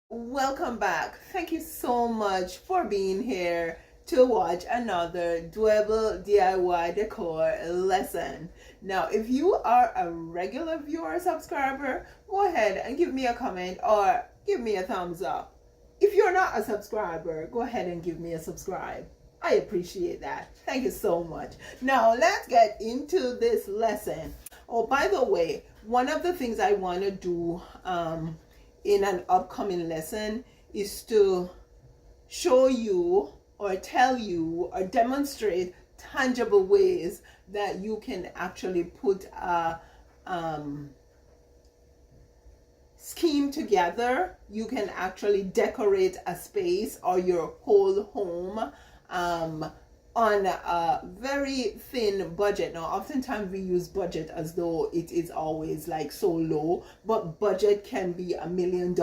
Welcome back. Thank you so much for being here to watch another doable DIY decor lesson. Now, if you are a regular viewer or subscriber, go ahead and give me a comment or give me a thumbs up. If you're not a subscriber, go ahead and give me a subscribe. I appreciate that. Thank you so much. Now, let's get into this lesson. Oh, by the way, one of the things I want to do in an upcoming lesson is to show you or tell you or demonstrate tangible ways that you can actually put a scheme together. You can actually decorate a space or your whole home on a very thin budget. Now, oftentimes we use budget as though it is always like so low, but budget can be $1 million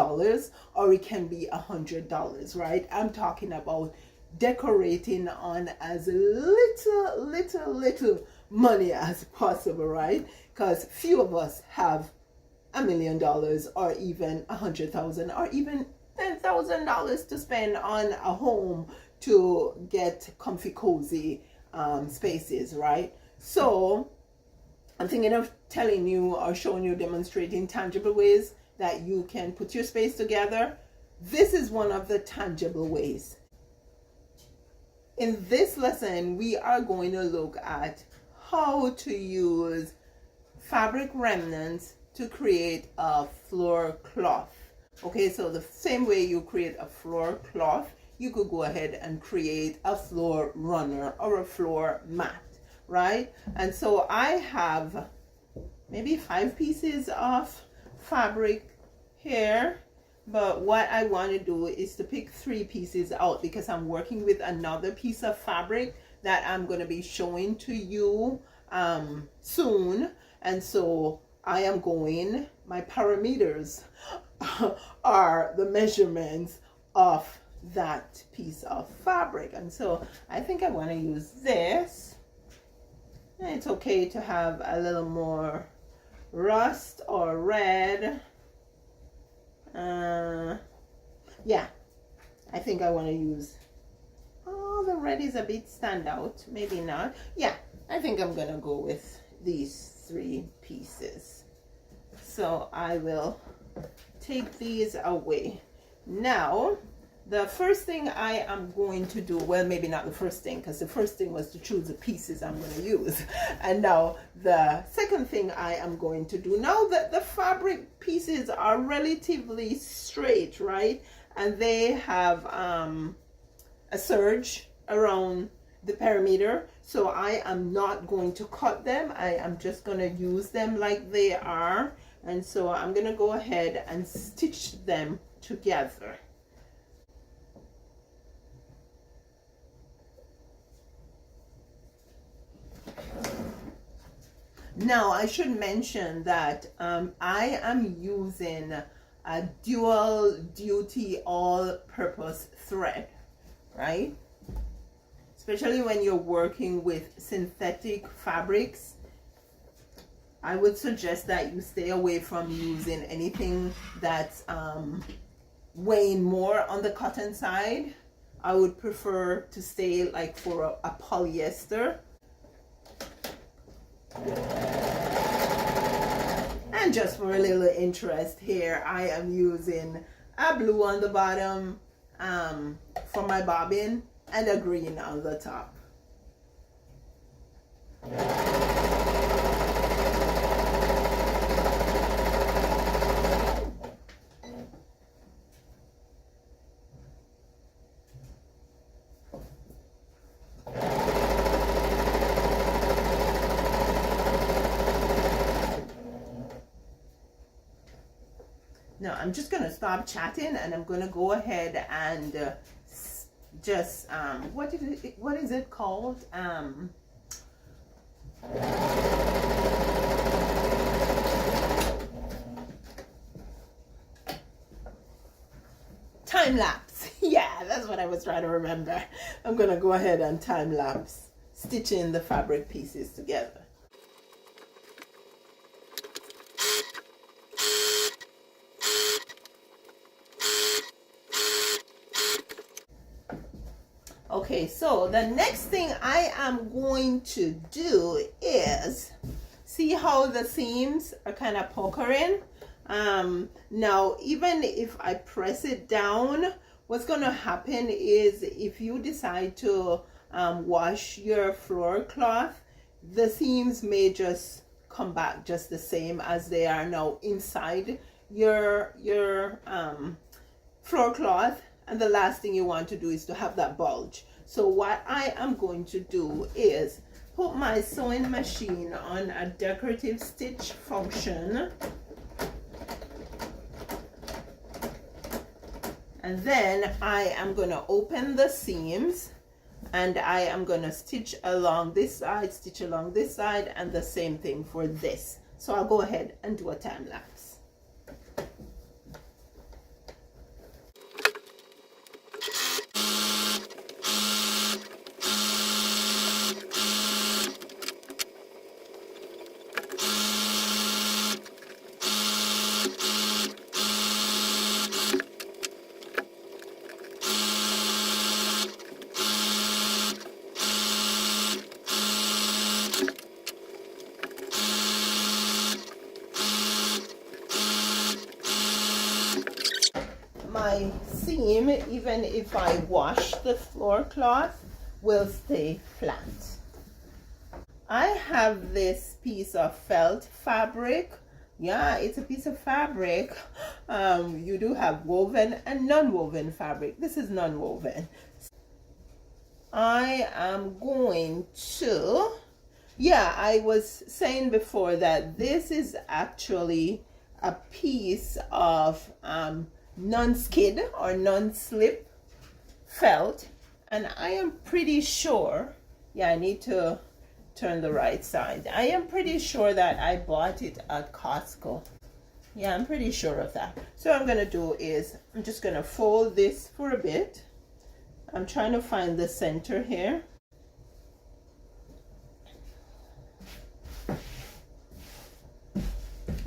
or it can be $100, right? I'm talking about decorating on as little money as possible, right? Because few of us have $1 million or even 100,000 or even $10,000 to spend on a home to get comfy, cozy spaces, right? So I'm thinking of telling you or showing you, demonstrating tangible ways that you can put your space together. This is one of the tangible ways. In this lesson, we are going to look at how to use fabric remnants to create a floor cloth. Okay, so the same way you create a floor cloth, you could go ahead and create a floor runner or a floor mat, right? And so I have maybe 5 pieces of fabric here, but what I want to do is to pick 3 pieces out because I'm working with another piece of fabric that I'm going to be showing to you soon. And so I am going, my parameters are the measurements of that piece of fabric. And so I think I want to use this. And it's okay to have a little more rust or red. Yeah, I think I want to use, oh, the red is a bit standout. Maybe not. Yeah, I think I'm gonna go with these 3 pieces. So I will take these away. Now, the first thing I am going to do, well, maybe not the first thing, because the first thing was to choose the pieces I'm going to use. And now the second thing I am going to do, now that the fabric pieces are relatively straight, right? And they have a serge around the perimeter. So I am not going to cut them. I am just going to use them like they are. And so I'm going to go ahead and stitch them together. Now, I should mention that I am using a dual duty all-purpose thread, right? Especially when you're working with synthetic fabrics, I would suggest that you stay away from using anything that's weighing more on the cotton side. I would prefer to stay like for a polyester. And just for a little interest here, I am using a blue on the bottom for my bobbin and a green on the top. Now I'm just going to stop chatting and I'm going to go ahead and just what is it called? Time lapse. Yeah, that's what I was trying to remember. I'm going to go ahead and time lapse stitching the fabric pieces together. Okay, so the next thing I am going to do is, see how the seams are kind of puckering? Now, even if I press it down, what's going to happen is if you decide to wash your floor cloth, the seams may just come back just the same as they are now inside your floor cloth, and the last thing you want to do is to have that bulge. So what I am going to do is put my sewing machine on a decorative stitch function, and then I am going to open the seams, and I am going to stitch along this side, stitch along this side, and the same thing for this. So I'll go ahead and do a time lapse. My seam, even if I wash the floor cloth, will stay flat. I have this piece of felt fabric. Yeah, it's a piece of fabric. You do have woven and non-woven fabric. This is non-woven. I am going to, yeah, I was saying before that this is actually a piece of non-skid or non-slip felt, and I am pretty sure, yeah, I need to turn the right side. I am pretty sure that I bought it at Costco. Yeah, I'm pretty sure of that. So what I'm gonna do is I'm just gonna fold this for a bit. I'm trying to find the center here.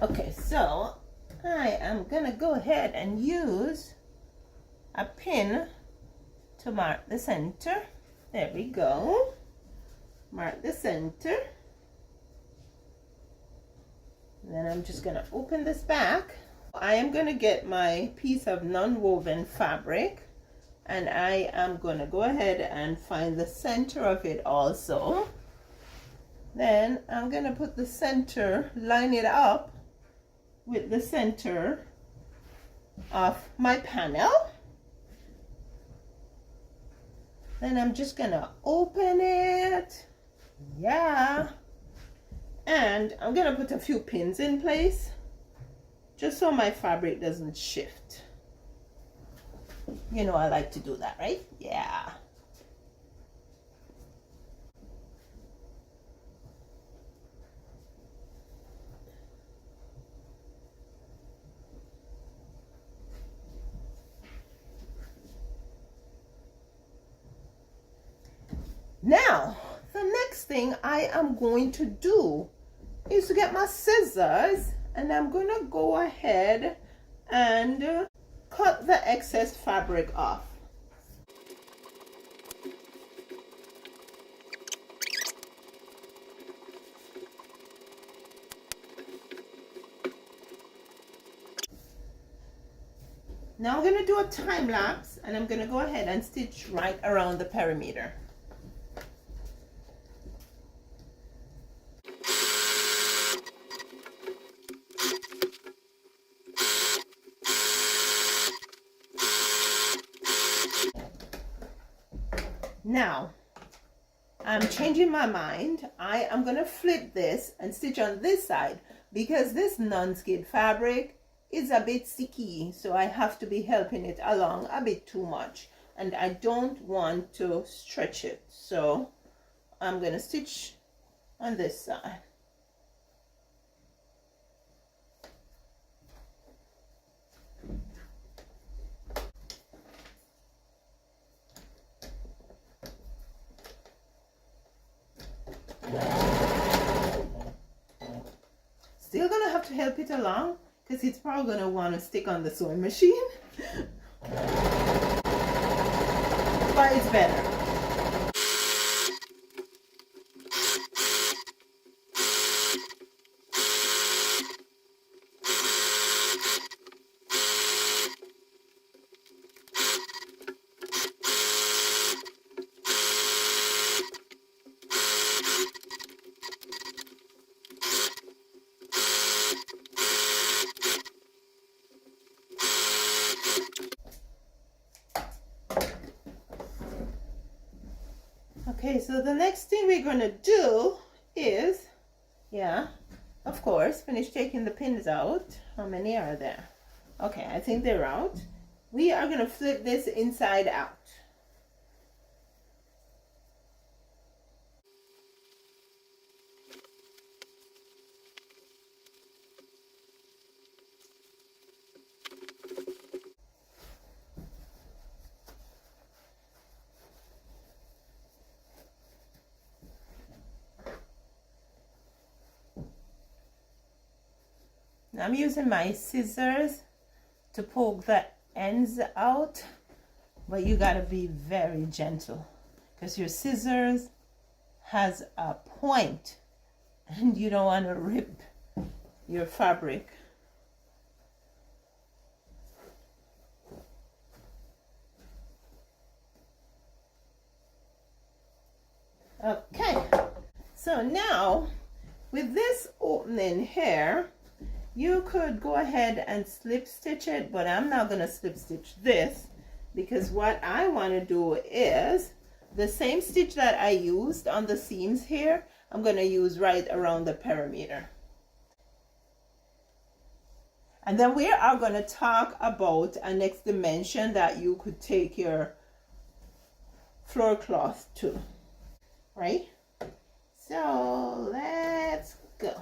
Okay, so I am gonna go ahead and use a pin to mark the center. There we go. Mark the center. And then I'm just gonna open this back. I am gonna get my piece of non-woven fabric, and I am gonna go ahead and find the center of it also. Then I'm gonna put the center, line it up with the center of my panel. Then I'm just gonna open it. Yeah. And I'm gonna put a few pins in place just so my fabric doesn't shift. You know I like to do that, right? Yeah. Now, the next thing I am going to do is to get my scissors, and I'm going to go ahead and cut the excess fabric off. Now I'm going to do a time lapse, and I'm going to go ahead and stitch right around the perimeter. Now, I'm changing my mind. I am going to flip this and stitch on this side because this non-skid fabric is a bit sticky, so I have to be helping it along a bit too much, and I don't want to stretch it. So I'm going to stitch on this side. Still gonna have to help it along because it's probably gonna want to stick on the sewing machine. But it's better. Okay, so the next thing we're going to do is, yeah, of course, finish taking the pins out. How many are there? Okay, I think they're out. We are going to flip this inside out. I'm using my scissors to poke the ends out, but you gotta be very gentle because your scissors has a point and you don't want to rip your fabric. Okay, so now with this opening here, you could go ahead and slip stitch it, but I'm not going to slip stitch this because what I want to do is the same stitch that I used on the seams here, I'm going to use right around the perimeter. And then we are going to talk about a next dimension that you could take your floor cloth to, right? So let's go.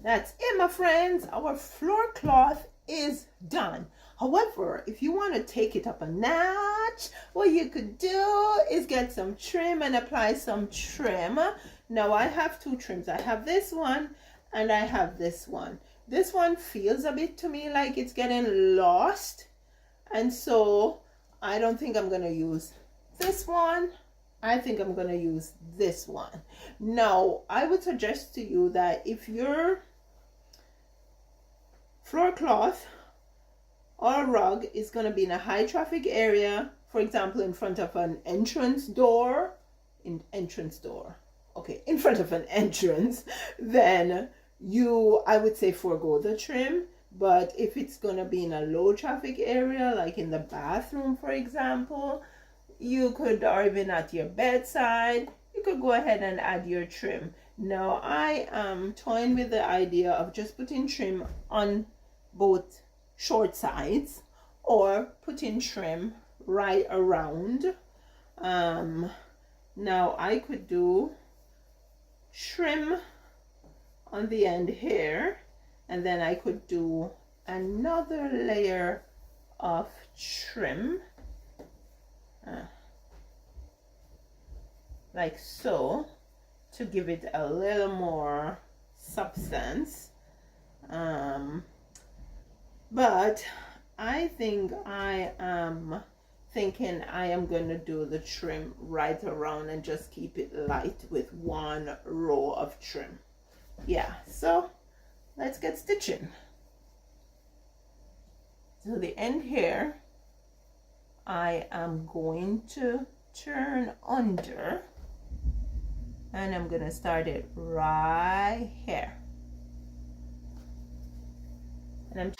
That's it, my friends. Our floor cloth is done. However, if you want to take it up a notch, what you could do is get some trim and apply some trim. Now I have two trims. I have this one and I have this one. This one feels a bit to me like it's getting lost, and so I don't think I'm going to use this one. I think I'm going to use this one. Now, I would suggest to you that if your floor cloth or rug is going to be in a high traffic area, for example, in front of an entrance door, in front of an entrance, then I would say forego the trim. But if it's going to be in a low traffic area, like in the bathroom, for example, you could, or even at your bedside, you could go ahead and add your trim. Now, I am toying with the idea of just putting trim on both short sides or putting trim right around. Now, I could do trim on the end here, and then I could do another layer of trim. Like so, to give it a little more substance. But I think I am thinking I am going to do the trim right around and just keep it light with one row of trim. Yeah, so let's get stitching. So the end here, I am going to turn under, and I'm gonna start it right here, and I'm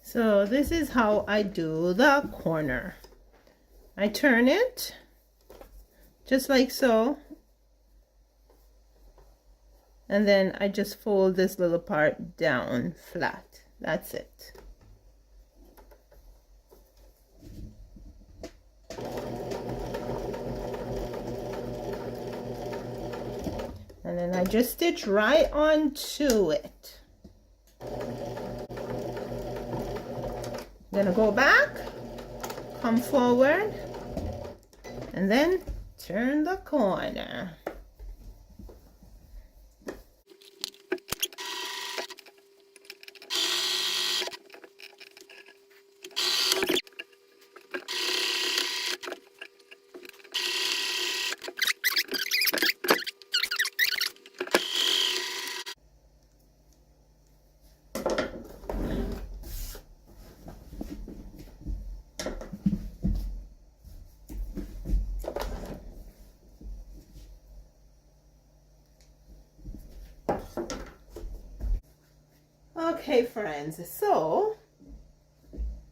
so this is how I do the corner. I turn it just like so, and then I just fold this little part down flat. That's it. And then I just stitch right onto it. Gonna go back, come forward, and then turn the corner. Okay, friends, so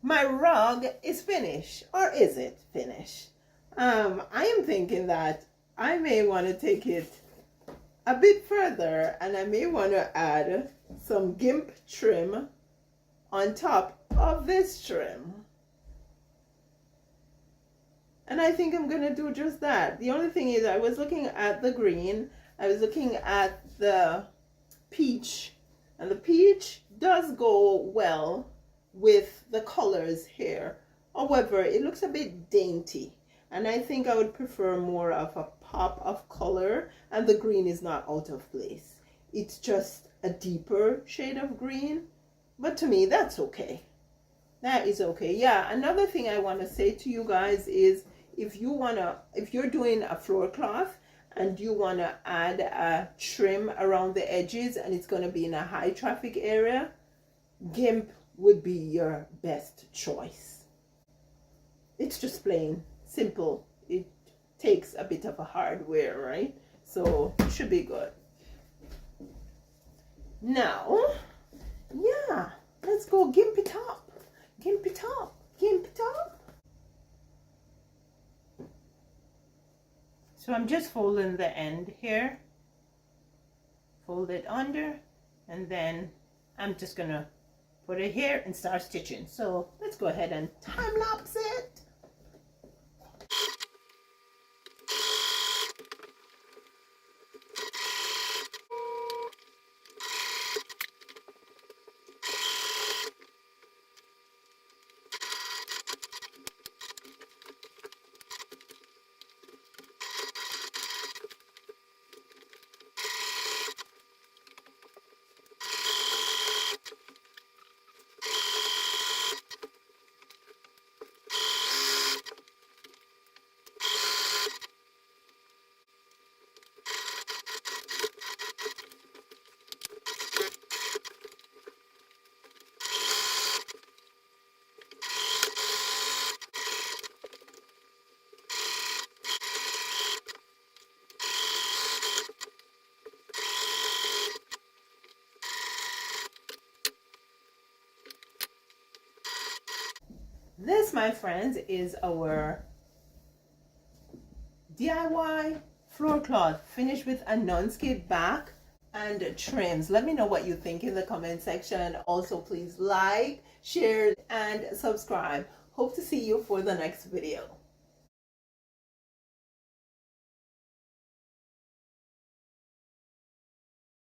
my rug is finished, or is it finished? I am thinking that I may want to take it a bit further, and I may want to add some gimp trim on top of this trim. And I think I'm going to do just that. The only thing is, I was looking at the green, I was looking at the peach, and the peach does go well with the colors here. However, it looks a bit dainty, and I think I would prefer more of a pop of color, and the green is not out of place. It's just a deeper shade of green, but to me that's okay. That is okay. Yeah, another thing I want to say to you guys is, if you're doing a floor cloth and you want to add a trim around the edges and it's going to be in a high traffic area, gimp would be your best choice. It's just plain simple. It takes a bit of a hardware, right? So it should be good. Now, yeah, let's go gimp it up. Gimp it up. Gimp it up. So I'm just folding the end here, fold it under, and then I'm just gonna put it here and start stitching. So let's go ahead and time lapse it. This, my friends, is our DIY floor cloth finished with a non-skid back and trims. Let me know what you think in the comment section. Also, please like, share, and subscribe. Hope to see you for the next video.